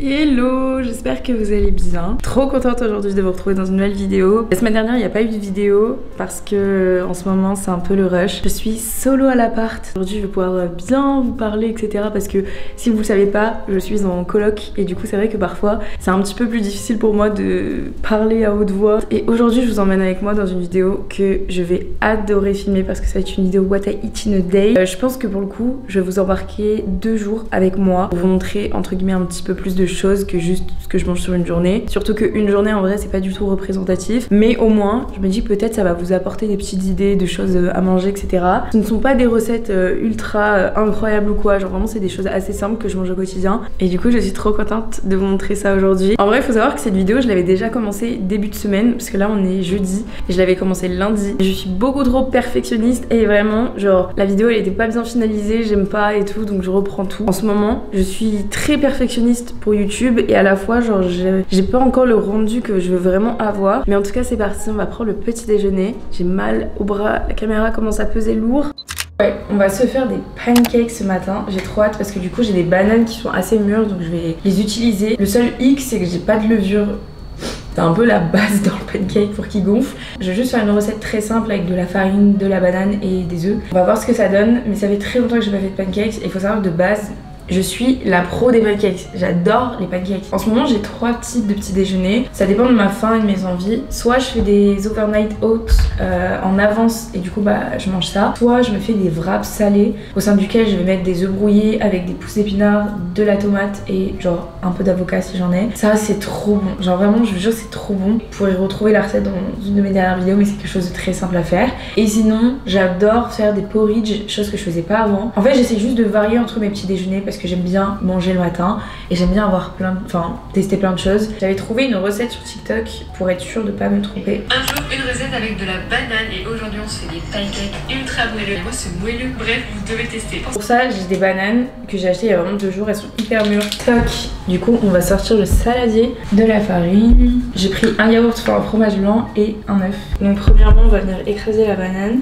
Hello, j'espère que vous allez bien. Trop contente aujourd'hui de vous retrouver dans une nouvelle vidéo. La semaine dernière il n'y a pas eu de vidéo parce que en ce moment c'est un peu le rush. Je suis solo à l'appart. Aujourd'hui je vais pouvoir bien vous parler etc. Parce que si vous le savez pas, je suis en coloc et du coup c'est vrai que parfois c'est un petit peu plus difficile pour moi de parler à haute voix. Et aujourd'hui je vous emmène avec moi dans une vidéo que je vais adorer filmer parce que ça va être une vidéo What I Eat in a Day. Je pense que pour le coup je vais vous embarquer 2 jours avec moi pour vous montrer entre guillemets un petit peu plus de choses que juste ce que je mange sur une journée. Surtout qu'une journée en vrai c'est pas du tout représentatif, mais au moins je me dis peut-être ça va vous apporter des petites idées de choses à manger etc. Ce ne sont pas des recettes ultra incroyables ou quoi, genre vraiment c'est des choses assez simples que je mange au quotidien et du coup je suis trop contente de vous montrer ça aujourd'hui. En vrai il faut savoir que cette vidéo je l'avais déjà commencé début de semaine parce que là on est jeudi et je l'avais commencé lundi. Je suis beaucoup trop perfectionniste et vraiment genre la vidéo elle était pas bien finalisée, j'aime pas et tout, donc je reprends tout. En ce moment je suis très perfectionniste pour YouTube et à la fois genre j'ai pas encore le rendu que je veux vraiment avoir, mais en tout cas c'est parti, on va prendre le petit déjeuner. J'ai mal au bras, la caméra commence à peser lourd. Ouais, on va se faire des pancakes ce matin, j'ai trop hâte parce que du coup j'ai des bananes qui sont assez mûres donc je vais les utiliser. Le seul hic c'est que j'ai pas de levure. C'est un peu la base dans le pancake pour qu'il gonfle. Je vais juste faire une recette très simple avec de la farine, de la banane et des œufs. On va voir ce que ça donne, mais ça fait très longtemps que j'ai pas fait de pancakes et il faut savoir que de base je suis la pro des pancakes, j'adore les pancakes. En ce moment j'ai 3 types de petits déjeuners, ça dépend de ma faim et de mes envies. Soit je fais des overnight oats en avance et du coup bah je mange ça. Soit je me fais des wraps salés au sein duquel je vais mettre des œufs brouillés avec des pousses d'épinards, de la tomate et genre un peu d'avocat si j'en ai. Ça c'est trop bon, genre vraiment je vous jure c'est trop bon. Vous pourrez retrouver la recette dans une de mes dernières vidéos mais c'est quelque chose de très simple à faire. Et sinon j'adore faire des porridge, chose que je faisais pas avant. En fait j'essaie juste de varier entre mes petits déjeuners parce que j'aime bien manger le matin et j'aime bien avoir tester plein de choses. J'avais trouvé une recette sur TikTok pour être sûre de pas me tromper. Un jour une recette avec de la banane et aujourd'hui on se fait des pancakes ultra moelleux. Moi c'est moelleux, bref vous devez tester. Pour ça j'ai des bananes que j'ai achetées il y a vraiment 2 jours, elles sont hyper mûres. Toc. Du coup on va sortir le saladier, de la farine. J'ai pris un yaourt, un fromage blanc et un œuf. Donc premièrement on va venir écraser la banane.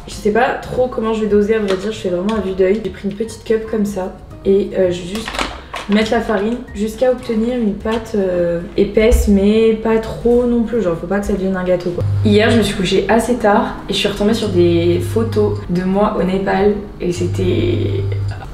Je sais pas trop comment je vais doser, à vrai dire, je fais vraiment à vue d'œil. J'ai pris une petite cup comme ça et je vais juste mettre la farine jusqu'à obtenir une pâte épaisse mais pas trop non plus, genre faut pas que ça devienne un gâteau quoi. Hier je me suis couchée assez tard et je suis retombée sur des photos de moi au Népal et c'était...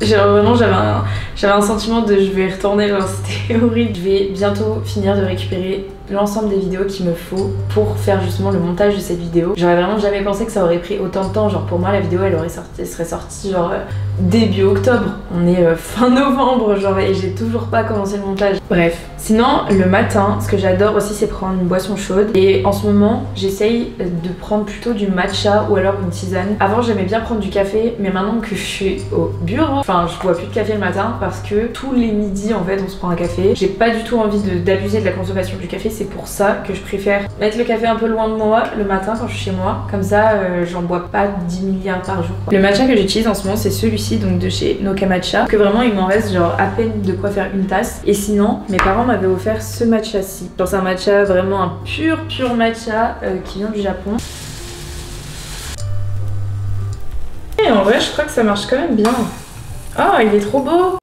Genre vraiment j'avais un sentiment de je vais retourner, genre c'était horrible. Je vais bientôt finir de récupérer l'ensemble des vidéos qu'il me faut pour faire justement le montage de cette vidéo. J'aurais vraiment jamais pensé que ça aurait pris autant de temps, genre pour moi la vidéo elle serait sortie genre début octobre. On est fin novembre genre et j'ai toujours pas commencé le montage. Bref, sinon le matin ce que j'adore aussi c'est prendre une boisson chaude et en ce moment j'essaye de prendre plutôt du matcha ou alors une tisane. Avant j'aimais bien prendre du café mais maintenant que je suis au bureau, enfin je bois plus de café le matin parce que tous les midis en fait on se prend un café. J'ai pas du tout envie d'abuser de la consommation du café, c'est pour ça que je préfère mettre le café un peu loin de moi le matin quand je suis chez moi, comme ça j'en bois pas 10 milliards par jour quoi. Le matcha que j'utilise en ce moment c'est celui-ci donc de chez Noka Matcha, que vraiment il m'en reste genre à peine de quoi faire une tasse. Et sinon mes parents m'avaient offert ce matcha-ci, genre c'est un matcha vraiment un pur matcha qui vient du Japon. Et en vrai je crois que ça marche quand même bien. Oh il est trop beau.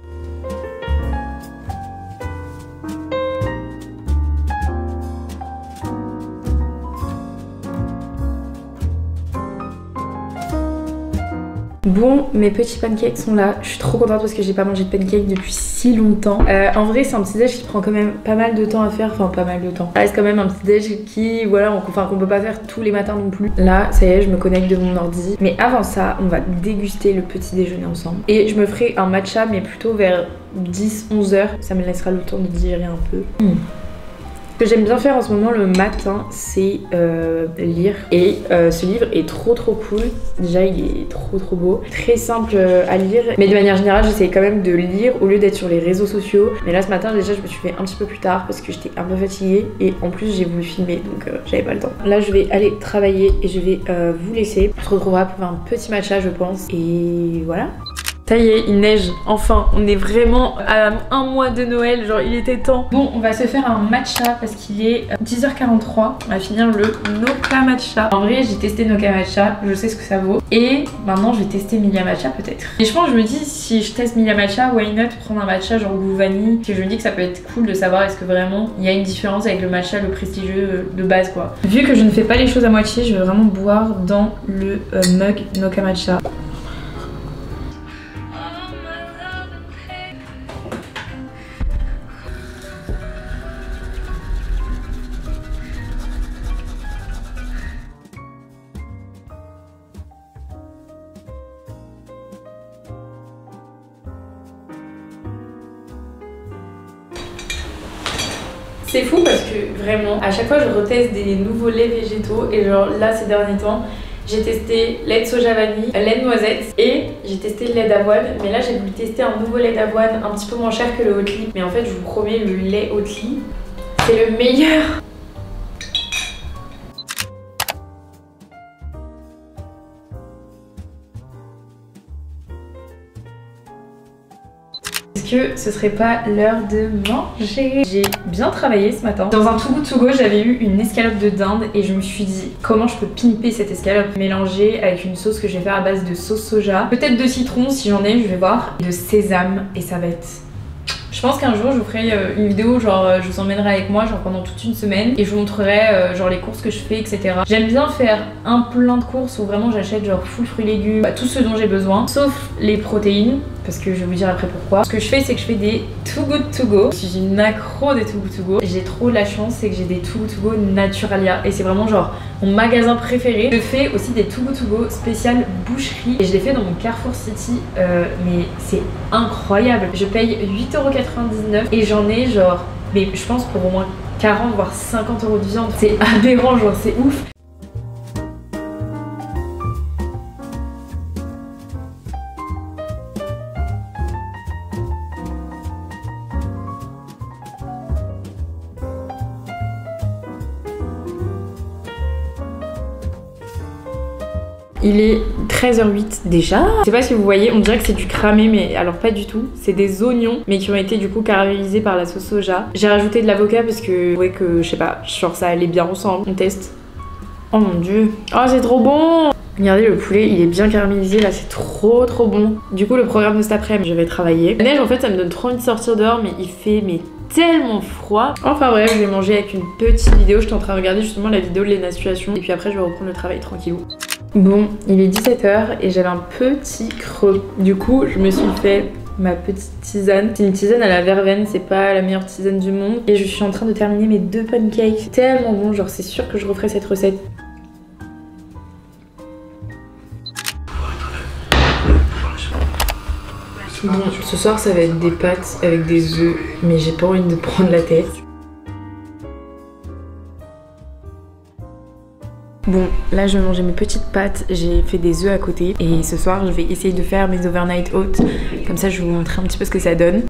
Bon, mes petits pancakes sont là, je suis trop contente parce que j'ai pas mangé de pancakes depuis si longtemps. En vrai c'est un petit déj qui prend quand même pas mal de temps à faire, enfin pas mal de temps. Ça reste quand même un petit déj qui, voilà, qu'on peut pas faire tous les matins non plus. Là, ça y est, je me connecte de mon ordi. Mais avant ça, on va déguster le petit déjeuner ensemble. Et je me ferai un matcha mais plutôt vers 10-11 heures, ça me laissera le temps de digérer un peu. Ce que j'aime bien faire en ce moment le matin, c'est lire. Et ce livre est trop cool. Déjà, il est trop beau. Très simple à lire. Mais de manière générale, j'essaie quand même de lire au lieu d'être sur les réseaux sociaux. Mais là, ce matin, déjà, je me suis fait un petit peu plus tard parce que j'étais un peu fatiguée. Et en plus, j'ai voulu filmer, donc j'avais pas le temps. Là, je vais aller travailler et je vais vous laisser. On se retrouvera pour un petit matcha, je pense. Et voilà. Ça y est, il neige, enfin, on est vraiment à un mois de Noël, genre il était temps. Bon, on va se faire un matcha parce qu'il est 10h43, on va finir le Noka Matcha. En vrai, j'ai testé Noka Matcha, je sais ce que ça vaut. Et maintenant, je vais tester Milia Matcha peut-être. Et je pense que je me dis, si je teste Milia Matcha, why not prendre un matcha genre goût vanille? Parce que je me dis que ça peut être cool de savoir est-ce que vraiment il y a une différence avec le matcha, le prestigieux de base quoi. Vu que je ne fais pas les choses à moitié, je vais vraiment boire dans le mug Noka Matcha. C'est fou parce que vraiment, à chaque fois je reteste des nouveaux laits végétaux et genre là ces derniers temps, j'ai testé lait de soja vanille, lait de noisette et j'ai testé le lait d'avoine. Mais là j'ai voulu tester un nouveau lait d'avoine un petit peu moins cher que le Oatly. Mais en fait je vous promets, le lait Oatly, c'est le meilleur. Est-ce que ce serait pas l'heure de manger? J'ai bien travaillé ce matin. Dans un Too Good To Go, j'avais eu une escalope de dinde et je me suis dit comment je peux pimper cette escalope, mélanger avec une sauce que je vais faire à base de sauce soja, peut-être de citron si j'en ai, je vais voir, de sésame et ça va être... Je pense qu'un jour je vous ferai une vidéo genre je vous emmènerai avec moi genre pendant toute une semaine et je vous montrerai genre les courses que je fais etc. J'aime bien faire un plein de courses où vraiment j'achète genre full fruits légumes, tout ce dont j'ai besoin sauf les protéines parce que je vais vous dire après pourquoi. Ce que je fais c'est que je fais des Too Good To Go. Je suis une accro des Too Good To Go. J'ai trop la chance c'est que j'ai des Too Good To Go Naturalia et c'est vraiment genre mon magasin préféré. Je fais aussi des Too Good To Go spécial boucherie et je les fais dans mon Carrefour City mais c'est incroyable. Je paye 8,99€ et j'en ai genre, mais je pense pour au moins 40 voire 50 € de viande. C'est aberrant, genre c'est ouf. Il est 13h08 déjà. Je sais pas si vous voyez, on dirait que c'est du cramé, mais alors pas du tout. C'est des oignons, mais qui ont été du coup caramélisés par la sauce soja. J'ai rajouté de l'avocat parce que je trouvais que, je sais pas, genre ça allait bien ensemble. On teste. Oh mon dieu. Oh c'est trop bon. Regardez le poulet, il est bien caramélisé là, c'est trop bon. Du coup le programme de cet après-midi, je vais travailler. La neige en fait ça me donne trop envie de sortir dehors, mais il fait tellement froid. Enfin bref, je vais manger avec une petite vidéo. J'étais en train de regarder justement la vidéo de l'énastuation et puis après je vais reprendre le travail tranquillou. Bon, il est 17h et j'avais un petit creux. Du coup, je me suis fait ma petite tisane. C'est une tisane à la verveine, c'est pas la meilleure tisane du monde. Et je suis en train de terminer mes 2 pancakes. Tellement bon, genre c'est sûr que je referai cette recette. Bon, ce soir ça va être des pâtes avec des œufs, mais j'ai pas envie de prendre la tête. Bon, là je vais manger mes petites pâtes, j'ai fait des œufs à côté et ce soir je vais essayer de faire mes overnight oats, comme ça je vais vous montrer un petit peu ce que ça donne.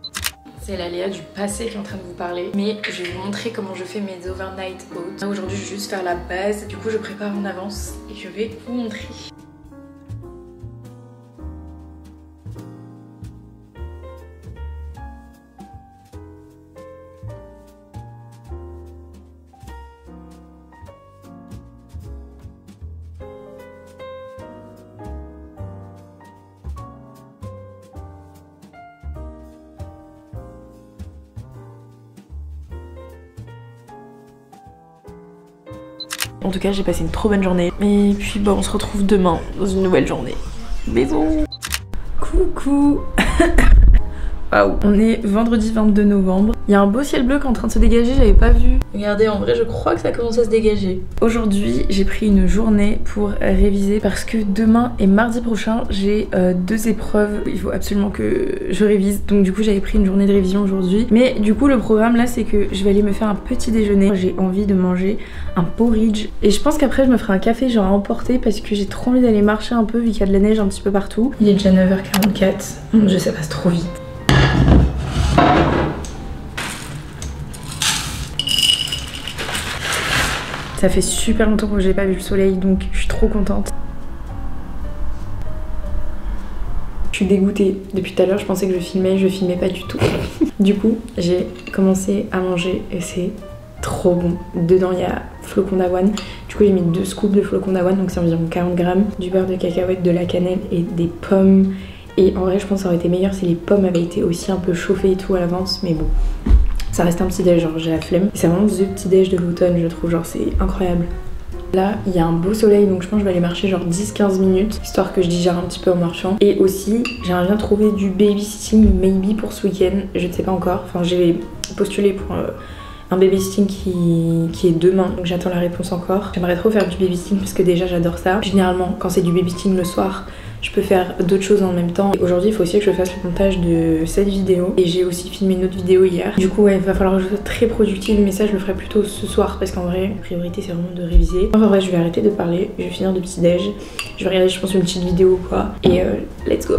C'est la Léa du passé qui est en train de vous parler, mais je vais vous montrer comment je fais mes overnight oats. Aujourd'hui je vais juste faire la base, du coup je prépare en avance et je vais vous montrer. En tout cas, j'ai passé une trop bonne journée. Et puis, bah, on se retrouve demain dans une nouvelle journée. Bisous. Coucou. Waouh. On est vendredi 22 novembre. Il y a un beau ciel bleu qui est en train de se dégager, j'avais pas vu. Regardez, en vrai, je crois que ça commence à se dégager. Aujourd'hui, j'ai pris une journée pour réviser parce que demain et mardi prochain, j'ai 2 épreuves. Il faut absolument que je révise. Donc du coup, j'avais pris une journée de révision aujourd'hui. Mais du coup, le programme là, c'est que je vais aller me faire un petit déjeuner. J'ai envie de manger un porridge. Et je pense qu'après, je me ferai un café genre à emporter parce que j'ai trop envie d'aller marcher un peu vu qu'il y a de la neige un petit peu partout. Il est déjà 9h44. Mon dieu, ça passe trop vite. Ça fait super longtemps que j'ai pas vu le soleil, donc je suis trop contente. Je suis dégoûtée. Depuis tout à l'heure, je pensais que je filmais pas du tout. Du coup, j'ai commencé à manger et c'est trop bon. Dedans, il y a flocons d'avoine. Du coup, j'ai mis 2 scoops de flocons d'avoine, donc c'est environ 40 grammes. Du beurre de cacahuète, de la cannelle et des pommes. Et en vrai, je pense que ça aurait été meilleur si les pommes avaient été aussi un peu chauffées et tout à l'avance, mais bon. Ça reste un petit déj, genre j'ai la flemme. C'est vraiment the petit déj de l'automne, je trouve, genre c'est incroyable. Là, il y a un beau soleil, donc je pense que je vais aller marcher genre 10-15 minutes, histoire que je digère un petit peu en marchant. Et aussi, j'aimerais bien trouver du babysitting maybe pour ce week-end, je ne sais pas encore. Enfin, j'ai postulé pour un babysitting qui est demain, donc j'attends la réponse encore. J'aimerais trop faire du babysitting parce que déjà j'adore ça. Généralement, quand c'est du babysitting le soir, je peux faire d'autres choses en même temps. Aujourd'hui, il faut aussi que je fasse le montage de cette vidéo. Et j'ai aussi filmé une autre vidéo hier. Du coup, ouais, il va falloir que je sois très productive. Mais ça, je le ferai plutôt ce soir. Parce qu'en vrai, la priorité, c'est vraiment de réviser. Enfin bref, je vais arrêter de parler. Je vais finir de petit déj. Je vais regarder, je pense, une petite vidéo ou quoi. Et let's go.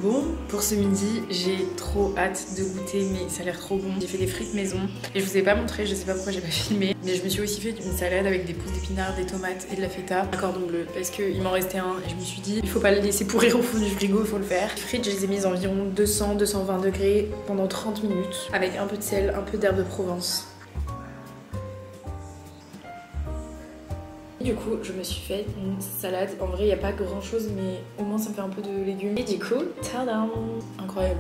Bon, pour ce midi, j'ai trop hâte de goûter, mais ça a l'air trop bon. J'ai fait des frites maison et je vous ai pas montré, je sais pas pourquoi j'ai pas filmé, mais je me suis aussi fait une salade avec des pousses d'épinards, des tomates et de la feta, un cordon bleu, parce qu'il m'en restait un et je me suis dit, il faut pas le laisser pourrir au fond du frigo, il faut le faire. Les frites, je les ai mises environ 200-220 degrés pendant 30 minutes, avec un peu de sel, un peu d'herbe de Provence. Du coup, je me suis fait une salade. En vrai, il n'y a pas grand chose, mais au moins ça me fait un peu de légumes. Et du coup, tadam! Incroyable.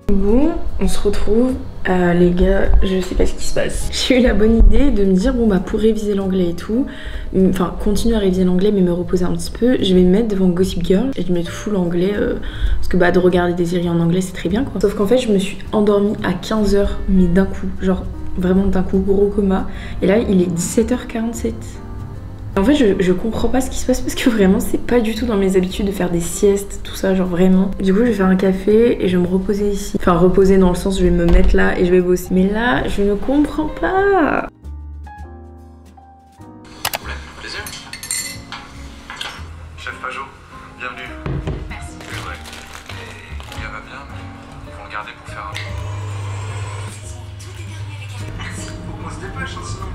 Bon, on se retrouve. Les gars, je sais pas ce qui se passe. J'ai eu la bonne idée de me dire, bon bah pour réviser l'anglais et tout, enfin continuer à réviser l'anglais mais me reposer un petit peu, je vais me mettre devant Gossip Girl et je vais mettre full anglais parce que bah de regarder des séries en anglais c'est très bien quoi. Sauf qu'en fait je me suis endormie à 15h mais d'un coup, genre vraiment d'un coup gros coma. Et là il est 17h47. En fait je comprends pas ce qui se passe parce que vraiment c'est pas du tout dans mes habitudes de faire des siestes, tout ça, genre vraiment. Du coup je vais faire un café et je vais me reposer ici. Enfin reposer dans le sens je vais me mettre là et je vais bosser. Mais là je ne comprends pas. Plaisir. Chef Pajot, bienvenue. Merci. C'est vrai. Et il va bien, mais ils vont le garder pour faire un... Faut qu'on se dépêche, hein, sinon...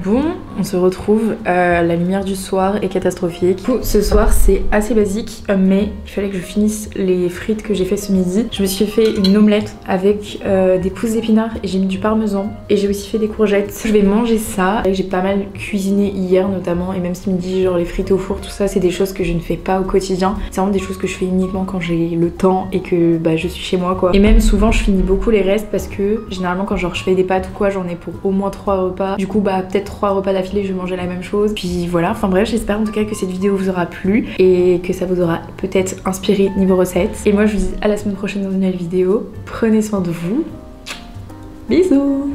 Bon, on se retrouve, la lumière du soir est catastrophique. Du coup, ce soir c'est assez basique, mais il fallait que je finisse les frites que j'ai fait ce midi. Je me suis fait une omelette avec des pousses d'épinards et j'ai mis du parmesan. Et j'ai aussi fait des courgettes. Je vais manger ça. J'ai pas mal cuisiné hier notamment, et même ce midi, genre les frites au four, tout ça, c'est des choses que je ne fais pas au quotidien. C'est vraiment des choses que je fais uniquement quand j'ai le temps et que bah, je suis chez moi quoi. Et même souvent je finis beaucoup les restes parce que généralement quand genre je fais des pâtes ou quoi, j'en ai pour au moins 3 repas. Du coup bah peut-être 3 repas d'affilée je vais manger la même chose. Puis voilà, enfin bref, j'espère en tout cas que cette vidéo vous aura plu et que ça vous aura peut-être inspiré niveau recettes. Et moi je vous dis à la semaine prochaine dans une nouvelle vidéo. Prenez soin de vous. Bisous.